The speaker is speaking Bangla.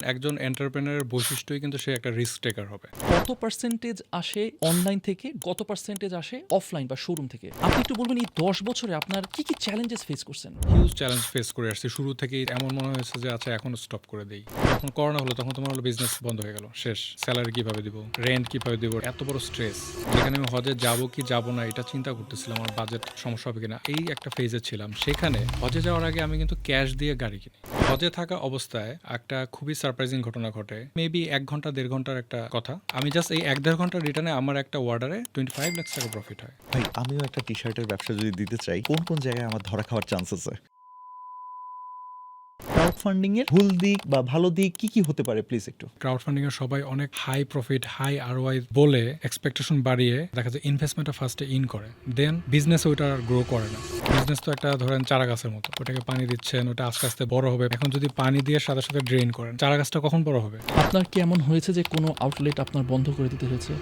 একজন এন্টারপ্রেনারের বৈশিষ্ট্যই কিন্তু সে একটা রিস্ক টেকার হবে। কত পার্সেন্টেজ আসে অনলাইন থেকে, কত পার্সেন্টেজ আসে অফলাইন বা শোরুম থেকে? আপনি একটু বলবেন এই ১০ বছরে আপনার কি চ্যালেঞ্জেস ফেস করছেন? হিউজ চ্যালেঞ্জ ফেস করে আসছি। শুরু থেকেই এমন মনে হয়েছে যে আচ্ছা এখন স্টপ করে দেই। যখন করোনা হলো তখন তো মনে হলো বিজনেস বন্ধ হয়ে গেল। শেষ। সেলারি কিভাবে দিব? রেন্ট কিভাবে দিব? এত বড় স্ট্রেস। যেখানে আমি হজে যাবো কি যাবো না এটা চিন্তা করতেছিলাম। আমার বাজেট সমস্যা হবে কিনা। এই একটা ফেজে ছিলাম। সেখানে হজে যাওয়ার আগে আমি কিন্তু ক্যাশ দিয়ে গাড়ি কিনি। হজে থাকা অবস্থায় একটা খুবই সারপ্রাইজিং ঘটনা ঘটে। মেবি ১ ঘন্টা ১.৫ ঘন্টার একটা কথা। আমি জাস্ট এই ১-১.৫ ঘন্টার রিটার্নে আমার একটা অর্ডারে 25 লাখ টাকা প্রফিট হয়। ভাই আমিও একটা টি-শার্টের ব্যবসা যদি দিতে চাই, কোন জায়গায় আমার ধরা খাওয়ার চান্স আছে? ক্রাউড ফান্ডিং এর ভুল দিক বা ভালো দিক কি হতে পারে প্লিজ একটু? ক্রাউড ফান্ডিং এর সবাই অনেক হাই প্রফিট, হাই আরওআই বলে এক্সপেকটেশন বাড়িয়ে দেখা যায় ইনভেস্টমেন্টটা ফার্স্টে ইন করে। দেন বিজনেস ওইটা আর গ্রো করে না। বিজনেস তো একটা ধরেন চারা গাছের মতো। ওটাকে পানি দিচ্ছেন, ওটা আস্তে আস্তে বড় হবে। এখন যদি পানি দিয়ে সাথে সাথে ড্রেন করেন, চারা গাছটা কখন বড় হবে? আপনার কি এমন হয়েছে যে কোনো আউটলেট আপনার বন্ধ করে দিতে হয়েছে?